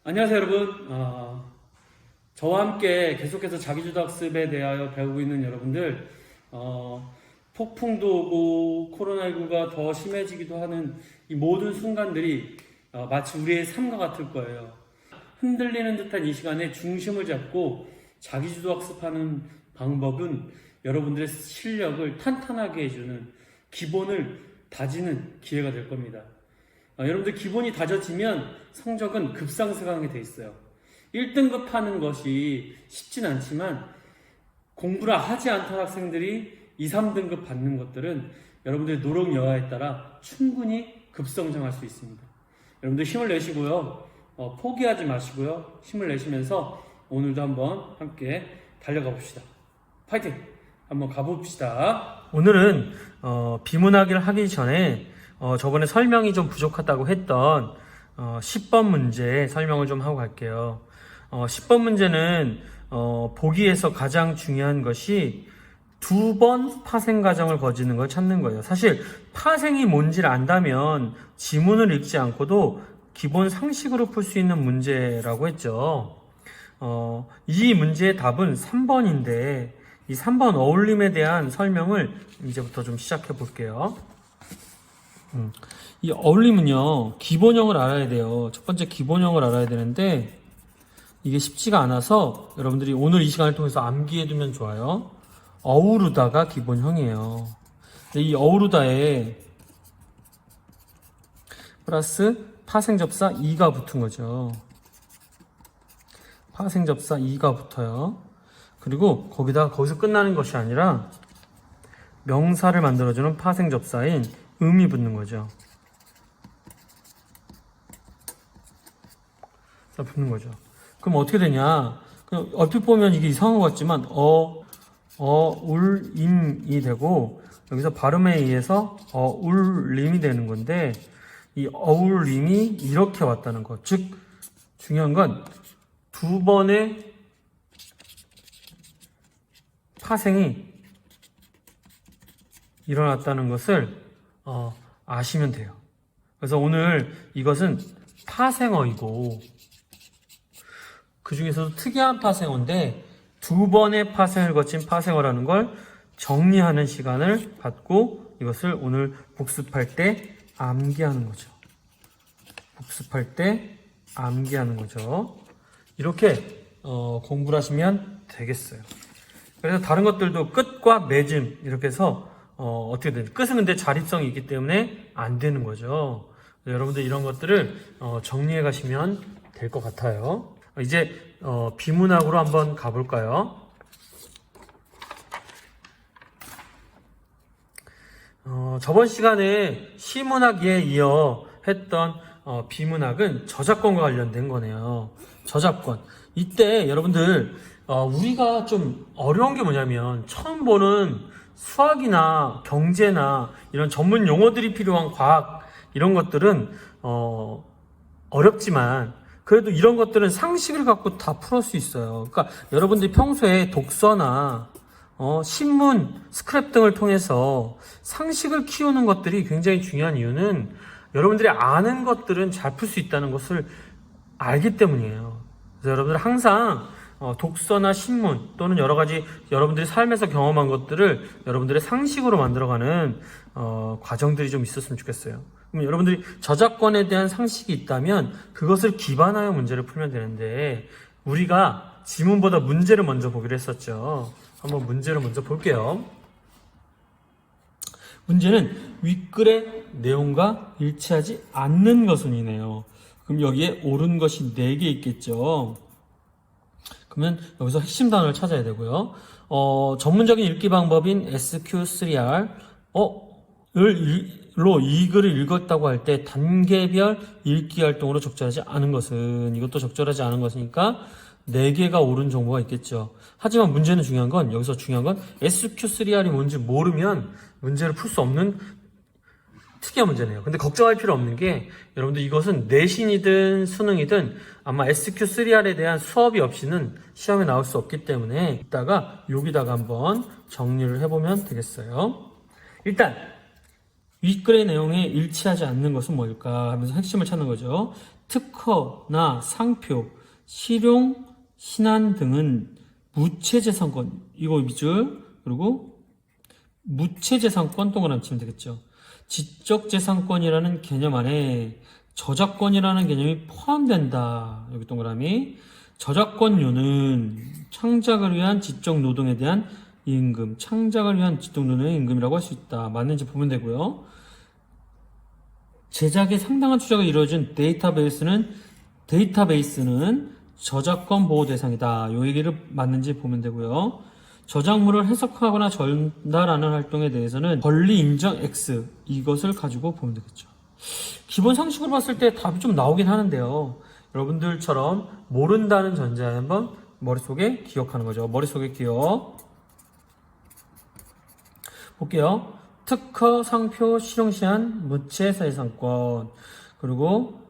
안녕하세요 여러분. 저와 함께 계속해서 자기주도 학습에 대하여 배우고 있는 여러분들, 폭풍도 오고 코로나19가 더 심해지기도 하는 이 모든 순간들이 마치 우리의 삶과 같을 거예요. 흔들리는 듯한 이 시간에 중심을 잡고 자기주도 학습하는 방법은 여러분들의 실력을 탄탄하게 해주는, 기본을 다지는 기회가 될 겁니다. 여러분들 기본이 다져지면 성적은 급상승하게 돼 있어요. 1등급 하는 것이 쉽진 않지만 공부를 하지 않던 학생들이 2, 3등급 받는 것들은 여러분들의 노력 여하에 따라 충분히 급성장할 수 있습니다. 여러분들 힘을 내시고요. 포기하지 마시고요. 힘을 내시면서 오늘도 한번 함께 달려가 봅시다. 파이팅! 한번 가봅시다. 오늘은 비문학을 하기 전에 저번에 설명이 좀 부족하다고 했던 10번 문제 설명을 좀 하고 갈게요. 10번 문제는 보기에서 가장 중요한 것이 2번 파생 과정을 거치는 걸 찾는 거예요. 사실 파생이 뭔지를 안다면 지문을 읽지 않고도 기본 상식으로 풀 수 있는 문제라고 했죠. 이 문제의 답은 3번인데 이 3번 어울림에 대한 설명을 이제부터 좀 시작해 볼게요. 이 어울림은요, 기본형을 알아야 돼요. 첫 번째 기본형을 알아야 되는데 이게 쉽지가 않아서 여러분들이 오늘 이 시간을 통해서 암기해 두면 좋아요. 어우르다가 기본형이에요. 이 어우르다에 플러스 파생접사 2가 붙은 거죠. 파생접사 2가 붙어요. 그리고 거기서 끝나는 것이 아니라 명사를 만들어주는 파생접사인 음이 붙는 거죠. 자, 붙는 거죠. 그럼 어떻게 되냐? 그냥 얼핏 보면 이게 이상한 것 같지만 울임이 되고 여기서 발음에 의해서 어울림이 되는 건데 이 어울림이 이렇게 왔다는 것. 즉 중요한 건 2번의 파생이 일어났다는 것을 아시면 돼요. 그래서 오늘 이것은 파생어이고 그 중에서도 특이한 파생어인데 2번의 파생을 거친 파생어라는 걸 정리하는 시간을 갖고 이것을 오늘 복습할 때 암기하는 거죠. 복습할 때 암기하는 거죠. 이렇게 공부를 하시면 되겠어요. 그래서 다른 것들도 끝과 맺음 이렇게 해서 어떻게 되는 끝은 근데 자립성이 있기 때문에 안 되는 거죠. 여러분들 이런 것들을 정리해 가시면 될 것 같아요. 이제 비문학으로 한번 가볼까요? 저번 시간에 시문학에 이어 했던 비문학은 저작권과 관련된 거네요. 저작권. 이때 여러분들 우리가 좀 어려운 게 뭐냐면 처음 보는 수학이나 경제나 이런 전문 용어들이 필요한 과학 이런 것들은 어렵지만 그래도 이런 것들은 상식을 갖고 다 풀을 수 있어요. 그러니까 여러분들이 평소에 독서나 신문, 스크랩 등을 통해서 상식을 키우는 것들이 굉장히 중요한 이유는 여러분들이 아는 것들은 잘 풀 수 있다는 것을 알기 때문이에요. 그래서 여러분들 항상 독서나 신문 또는 여러 가지 여러분들이 삶에서 경험한 것들을 여러분들의 상식으로 만들어가는 과정들이 좀 있었으면 좋겠어요. 그럼 여러분들이 저작권에 대한 상식이 있다면 그것을 기반하여 문제를 풀면 되는데 우리가 지문보다 문제를 먼저 보기로 했었죠. 한번 문제를 먼저 볼게요. 문제는 윗글의 내용과 일치하지 않는 것은이네요. 그럼 여기에 옳은 것이 4개 있겠죠. 그러면 여기서 핵심 단어를 찾아야 되고요. 전문적인 읽기 방법인 SQ3R 로 이 글을 읽었다고 할 때 단계별 읽기 활동으로 적절하지 않은 것은 이것도 적절하지 않은 것이니까 4개가 옳은 정보가 있겠죠. 하지만 문제는 중요한 건 여기서 중요한 건 SQ3R이 뭔지 모르면 문제를 풀 수 없는 특이한 문제네요. 근데 걱정할 필요 없는 게 여러분들 이것은 내신이든 수능이든 아마 SQ3R에 대한 수업이 없이는 시험에 나올 수 없기 때문에 이따가 여기다가 한번 정리를 해보면 되겠어요. 일단 윗글의 내용에 일치하지 않는 것은 뭘까 하면서 핵심을 찾는 거죠. 특허나 상표, 실용, 신안 등은 무체재산권, 이거 밑줄, 그리고 무체재산권 동그라미 치면 되겠죠. 지적재산권이라는 개념 안에 저작권이라는 개념이 포함된다. 여기 동그라미. 저작권료는 창작을 위한 지적 노동에 대한 임금, 창작을 위한 지적 노동의 임금이라고 할 수 있다. 맞는지 보면 되고요. 제작에 상당한 투자가 이루어진 데이터베이스는 저작권 보호 대상이다. 이 얘기를 맞는지 보면 되고요. 저작물을 해석하거나 전달하는 활동에 대해서는 권리 인정 X, 이것을 가지고 보면 되겠죠. 기본 상식으로 봤을 때 답이 좀 나오긴 하는데요. 여러분들처럼 모른다는 전제하에 한번 머릿속에 기억하는 거죠. 머릿속에 기억. 볼게요. 특허, 상표, 실용시한, 무체재산권, 그리고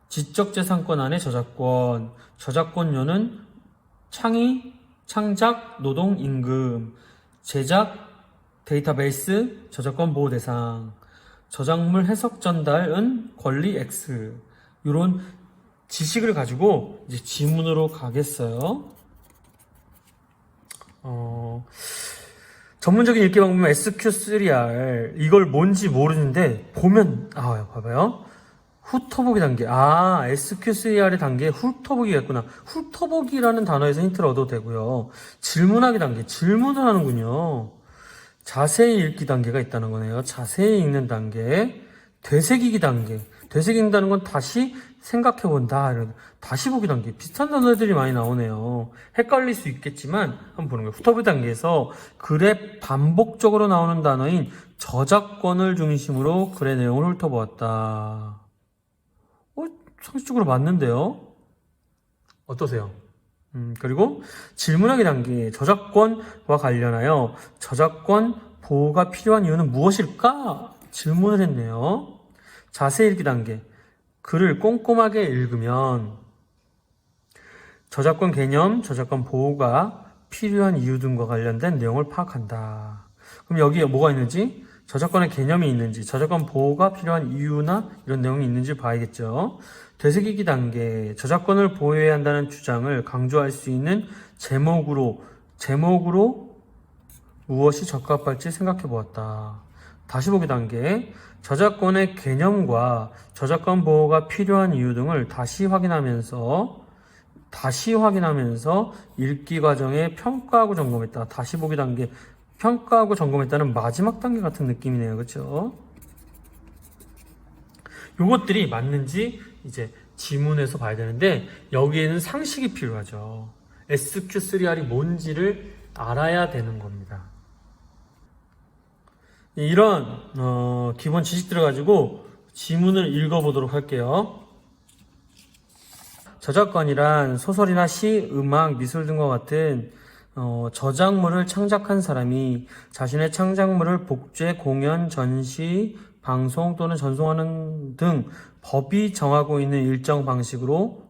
지적재산권 안에 저작권, 저작권료는 창의, 창작, 노동, 임금, 제작, 데이터베이스, 저작권 보호 대상, 저작물 해석 전달은 권리 X. 이런 지식을 가지고 이제 지문으로 가겠어요. 전문적인 읽기 방법은 SQ3R. 이걸 뭔지 모르는데 보면 봐봐요. 훑어보기 단계. SQ3R의 단계에 훑어보기가 있구나. 훑어보기라는 단어에서 힌트를 얻어도 되고요. 질문하기 단계. 질문을 하는군요. 자세히 읽기 단계가 있다는 거네요. 자세히 읽는 단계. 되새기기 단계. 되새긴다는 건 다시 생각해본다. 다시 보기 단계. 비슷한 단어들이 많이 나오네요. 헷갈릴 수 있겠지만 한번 보는 거예요. 훑어보기 단계에서 글에 반복적으로 나오는 단어인 저작권을 중심으로 글의 내용을 훑어보았다. 상식적으로 맞는데요? 어떠세요? 그리고 질문하기 단계. 저작권과 관련하여 저작권 보호가 필요한 이유는 무엇일까? 질문을 했네요. 자세히 읽기 단계. 글을 꼼꼼하게 읽으면 저작권 개념, 저작권 보호가 필요한 이유 등과 관련된 내용을 파악한다. 그럼 여기에 뭐가 있는지, 저작권의 개념이 있는지, 저작권 보호가 필요한 이유나 이런 내용이 있는지 봐야겠죠. 되새기기 단계. 저작권을 보호해야 한다는 주장을 강조할 수 있는 제목으로 무엇이 적합할지 생각해 보았다. 다시 보기 단계. 저작권의 개념과 저작권 보호가 필요한 이유 등을 다시 확인하면서 읽기 과정에 평가하고 점검했다. 다시 보기 단계. 평가하고 점검했다는 마지막 단계 같은 느낌이네요. 그렇죠? 요것들이 맞는지 이제 지문에서 봐야 되는데 여기에는 상식이 필요하죠. SQ3R이 뭔지를 알아야 되는 겁니다. 이런 기본 지식들을 가지고 지문을 읽어보도록 할게요. 저작권이란 소설이나 시, 음악, 미술 등과 같은 저작물을 창작한 사람이 자신의 창작물을 복제, 공연, 전시, 방송 또는 전송하는 등 법이 정하고 있는 일정 방식으로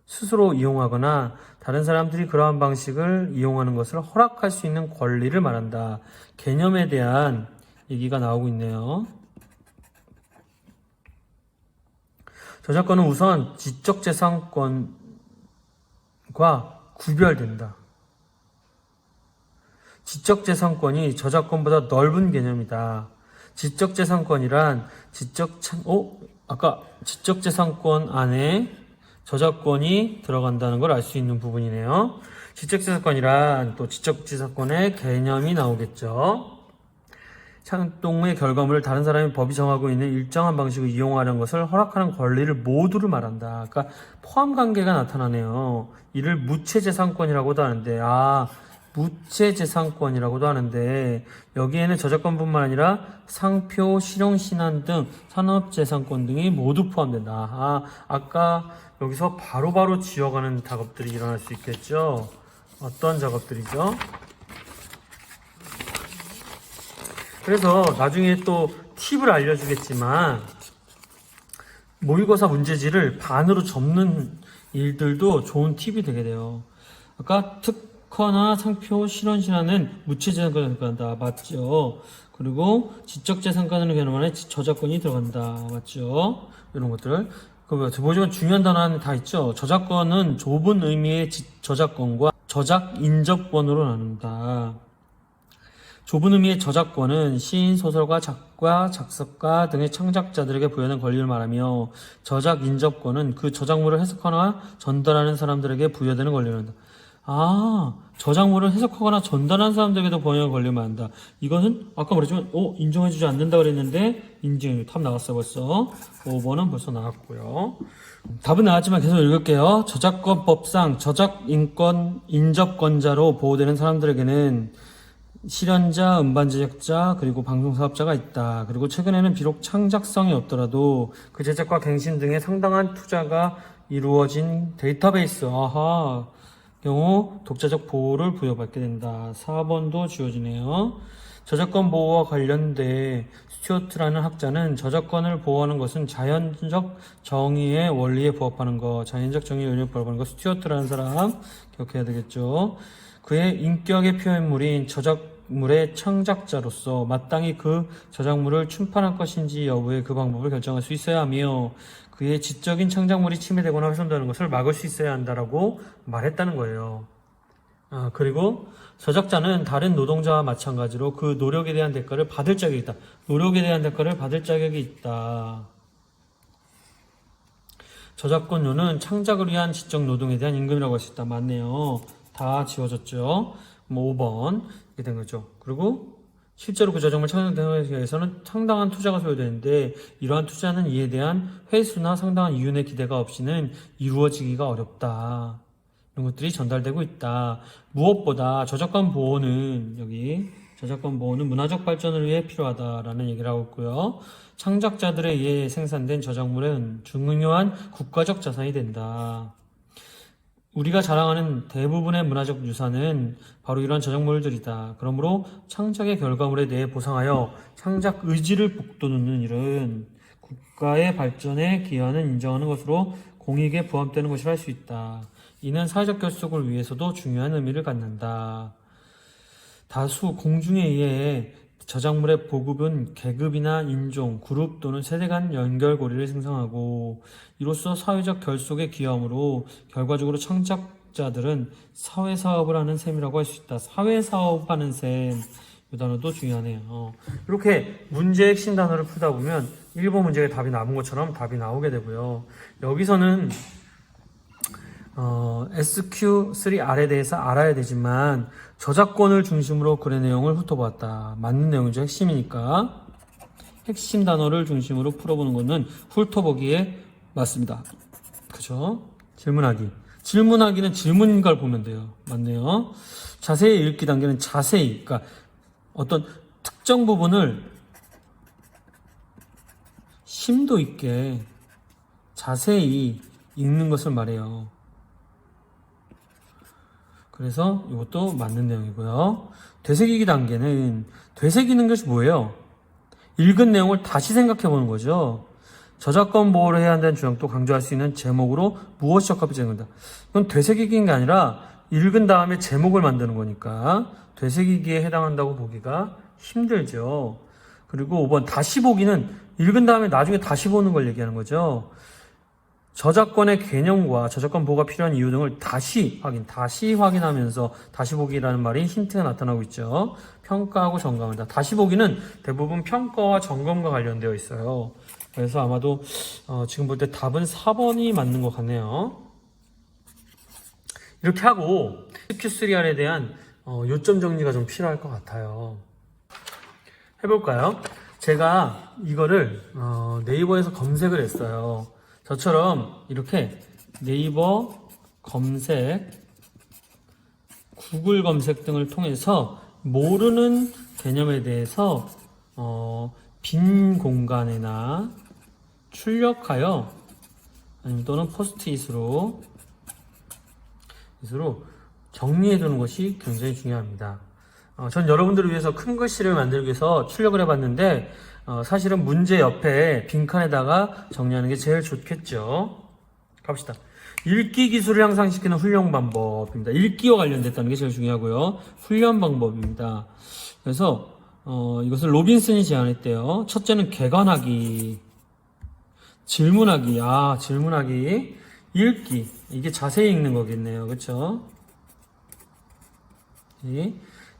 스스로 이용하거나 다른 사람들이 그러한 방식을 이용하는 것을 허락할 수 있는 권리를 말한다. 개념에 대한 얘기가 나오고 있네요. 저작권은 우선 지적재산권과 구별된다. 지적재산권이 저작권보다 넓은 개념이다. 지적재산권이란 지적재산권 안에 저작권이 들어간다는 걸 알 수 있는 부분이네요. 지적재산권이란 또 지적재산권의 개념이 나오겠죠. 창동의 결과물을 다른 사람이 법이 정하고 있는 일정한 방식으로 이용하는 것을 허락하는 권리를 모두를 말한다. 그러니까 포함 관계가 나타나네요. 이를 무체재산권이라고도 하는데 무체재산권이라고도 하는데 여기에는 저작권뿐만 아니라 상표, 실용신안 등 산업재산권 등이 모두 포함된다. 아까 여기서 바로바로 지어가는 작업들이 일어날 수 있겠죠. 어떤 작업들이죠? 그래서 나중에 또 팁을 알려주겠지만 모의고사 문제지를 반으로 접는 일들도 좋은 팁이 되게 돼요. 아까 특허나 상표, 실현신안은 무체재산권에 들어간다. 맞죠? 그리고 지적재산권을 개념 안에 저작권이 들어간다. 맞죠? 이런 것들. 보시면 중요한 단어 안에 다 있죠. 저작권은 좁은 의미의 저작권과 저작 인접권으로 나눈다. 좁은 의미의 저작권은 시인, 소설가, 작가, 작곡가 등의 창작자들에게 부여하는 권리를 말하며 저작 인접권은 그 저작물을 해석하거나 전달하는 사람들에게 부여되는 권리를 한다. 저작물을 해석하거나 전달하는 사람들에게도 부여하는 권리를 말한다. 이거는 아까 말했지만 인정해주지 않는다 그랬는데 인증 탑 나왔어 벌써. 5번은 벌써 나왔고요. 답은 나왔지만 계속 읽을게요. 저작권법상 저작인권 인접권자로 보호되는 사람들에게는 실현자, 음반 제작자, 그리고 방송 사업자가 있다. 그리고 최근에는 비록 창작성이 없더라도 그 제작과 갱신 등의 상당한 투자가 이루어진 데이터베이스, 경우 독자적 보호를 부여받게 된다. 4번도 지워지네요. 저작권 보호와 관련돼 스튜어트라는 학자는 저작권을 보호하는 것은 자연적 정의의 원리에 부합하는 것, 자연적 정의의 원리에 부합하는 것, 스튜어트라는 사람 기억해야 되겠죠. 그의 인격의 표현물인 저작물의 창작자로서 마땅히 그 저작물을 출판할 것인지 여부의 그 방법을 결정할 수 있어야 하며 그의 지적인 창작물이 침해되거나 훼손되는 것을 막을 수 있어야 한다라고 말했다는 거예요. 그리고 저작자는 다른 노동자와 마찬가지로 그 노력에 대한 대가를 받을 자격이 있다. 노력에 대한 대가를 받을 자격이 있다. 저작권료는 창작을 위한 지적 노동에 대한 임금이라고 할 수 있다. 맞네요. 다 지워졌죠. 5번 이렇게 된 거죠. 그리고 실제로 그 저작물 창작에 대해서는 상당한 투자가 소요되는데 이러한 투자는 이에 대한 회수나 상당한 이윤의 기대가 없이는 이루어지기가 어렵다. 이런 것들이 전달되고 있다. 무엇보다 저작권 보호는 문화적 발전을 위해 필요하다라는 얘기를 하고 있고요. 창작자들에 의해 생산된 저작물은 중요한 국가적 자산이 된다. 우리가 자랑하는 대부분의 문화적 유산은 바로 이러한 저작물들이다. 그러므로 창작의 결과물에 대해 보상하여 창작 의지를 북돋우는 일은 국가의 발전에 기여하는 인정하는 것으로 공익에 부합되는 것이라 할 수 있다. 이는 사회적 결속을 위해서도 중요한 의미를 갖는다. 다수 공중에 의해 저작물의 보급은 계급이나 인종, 그룹 또는 세대 간 연결고리를 생성하고 이로써 사회적 결속에 기여하므로 결과적으로 창작자들은 사회사업을 하는 셈이라고 할 수 있다. 사회사업하는 셈, 이 단어도 중요하네요. 이렇게 문제의 핵심 단어를 풀다 보면 1번 문제에 답이 남은 것처럼 답이 나오게 되고요. 여기서는 SQ3R에 대해서 알아야 되지만 저작권을 중심으로 글의 내용을 훑어보았다. 맞는 내용이죠. 핵심이니까. 핵심 단어를 중심으로 풀어보는 것은 훑어보기에 맞습니다. 그죠? 질문하기. 질문하기는 질문인 걸 보면 돼요. 맞네요. 자세히 읽기 단계는 자세히, 그러니까 어떤 특정 부분을 심도 있게 자세히 읽는 것을 말해요. 그래서 이것도 맞는 내용이고요. 되새기기 단계는 되새기는 것이 뭐예요? 읽은 내용을 다시 생각해 보는 거죠. 저작권 보호를 해야 한다는 주장도 강조할 수 있는 제목으로 무엇이 적합히 적용된다. 이건 되새기기인 게 아니라 읽은 다음에 제목을 만드는 거니까 되새기기에 해당한다고 보기가 힘들죠. 그리고 5번 다시 보기는 읽은 다음에 나중에 다시 보는 걸 얘기하는 거죠. 저작권의 개념과 저작권 보호가 필요한 이유 등을 다시 확인하면서 다시 보기라는 말이 힌트가 나타나고 있죠. 평가하고 점검한다. 다시 보기는 대부분 평가와 점검과 관련되어 있어요. 그래서 아마도 지금 볼 때 답은 4번이 맞는 것 같네요. 이렇게 하고 Q3R에 대한 요점 정리가 좀 필요할 것 같아요. 해볼까요? 제가 이거를 네이버에서 검색을 했어요. 저처럼 이렇게 네이버 검색, 구글 검색 등을 통해서 모르는 개념에 대해서 빈 공간에나 출력하여 아니면 또는 포스트잇으로 정리해 두는 것이 굉장히 중요합니다. 전 여러분들을 위해서 큰 글씨를 만들기 위해서 출력을 해봤는데 사실은 문제 옆에 빈칸에다가 정리하는 게 제일 좋겠죠. 갑시다. 읽기 기술을 향상시키는 훈련 방법입니다. 읽기와 관련됐다는 게 제일 중요하고요. 훈련 방법입니다. 그래서 이것을 로빈슨이 제안했대요. 첫째는 개관하기. 질문하기. 질문하기. 읽기. 이게 자세히 읽는 거겠네요. 그쵸?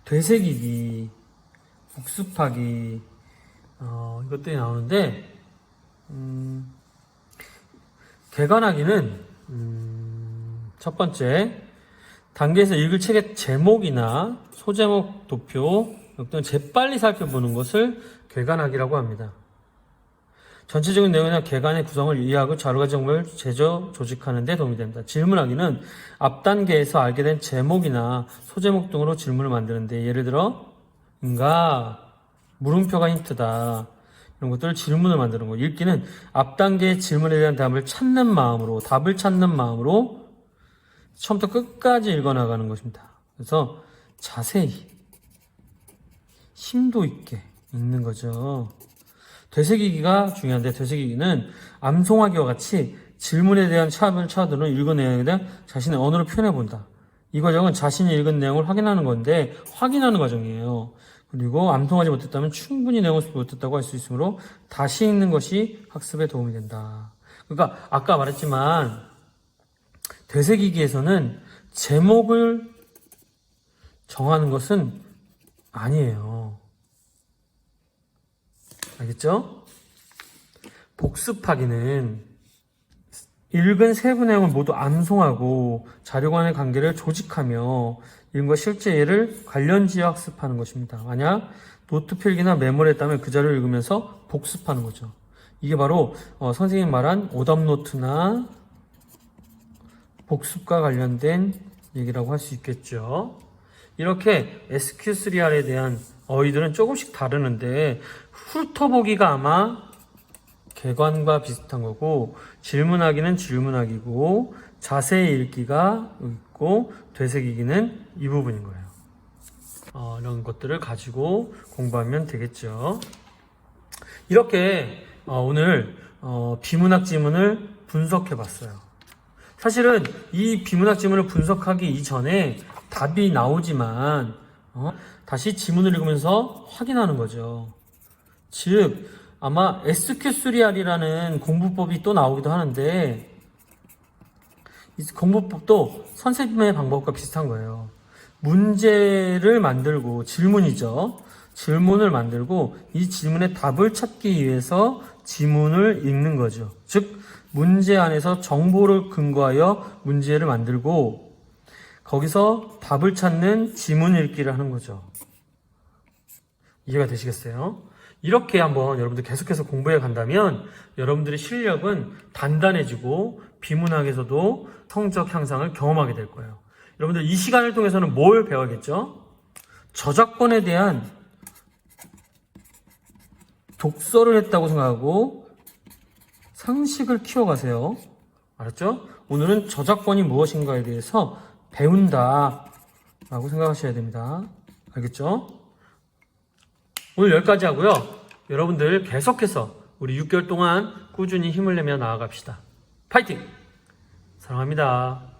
되새기기. 복습하기. 이것들이 나오는데, 개관하기는, 첫 번째, 단계에서 읽을 책의 제목이나 소제목 도표, 또는 재빨리 살펴보는 것을 개관하기라고 합니다. 전체적인 내용이나 개관의 구성을 이해하고 자료가 정보를 조직하는 데 도움이 됩니다. 질문하기는 앞 단계에서 알게 된 제목이나 소제목 등으로 질문을 만드는데, 예를 들어 물음표가 힌트다, 이런 것들을 질문을 만드는 거. 읽기는 앞 단계의 질문에 대한 답을 찾는 마음으로 처음부터 끝까지 읽어나가는 것입니다. 그래서 자세히 심도 있게 읽는 거죠. 되새기기가 중요한데, 되새기기는 암송하기와 같이 질문에 대한 샵을 찾아들어 읽은 내용에 대한 자신의 언어로 표현해본다. 이 과정은 자신이 읽은 내용을 확인하는 건데, 확인하는 과정이에요. 그리고 암송하지 못했다면 충분히 내용을 못했다고 할 수 있으므로 다시 읽는 것이 학습에 도움이 된다. 그러니까 아까 말했지만 되새기기에서는 제목을 정하는 것은 아니에요. 알겠죠? 복습하기는 읽은 세부 내용을 모두 암송하고 자료 간의 관계를 조직하며 읽은 실제 예를 관련지어 학습하는 것입니다. 만약 노트 필기나 메모를 했다면 그 자료를 읽으면서 복습하는 거죠. 이게 바로 선생님이 말한 오답노트나 복습과 관련된 얘기라고 할 수 있겠죠. 이렇게 SQ3R에 대한 어휘들은 조금씩 다르는데, 훑어보기가 아마 개관과 비슷한 거고, 질문하기는 질문하기고, 자세히 읽기가 있고, 되새기기는 이 부분인 거예요. 이런 것들을 가지고 공부하면 되겠죠. 이렇게 오늘 비문학 지문을 분석해 봤어요. 사실은 이 비문학 지문을 분석하기 이전에 답이 나오지만 다시 지문을 읽으면서 확인하는 거죠. 즉 아마 SQ3R이라는 공부법이 또 나오기도 하는데, 이 공부법도 선생님의 방법과 비슷한 거예요. 문제를 만들고, 질문이죠. 질문을 만들고 이 질문의 답을 찾기 위해서 지문을 읽는 거죠. 즉 문제 안에서 정보를 근거하여 문제를 만들고 거기서 답을 찾는 지문 읽기를 하는 거죠. 이해가 되시겠어요? 이렇게 한번 여러분들 계속해서 공부해 간다면 여러분들의 실력은 단단해지고 비문학에서도 성적 향상을 경험하게 될 거예요. 여러분들 이 시간을 통해서는 뭘 배워야겠죠? 저작권에 대한 독서를 했다고 생각하고 상식을 키워가세요. 알았죠? 오늘은 저작권이 무엇인가에 대해서 배운다 라고 생각하셔야 됩니다. 알겠죠? 오늘 여기까지 하고요. 여러분들 계속해서 우리 6개월 동안 꾸준히 힘을 내며 나아갑시다. 파이팅! 사랑합니다.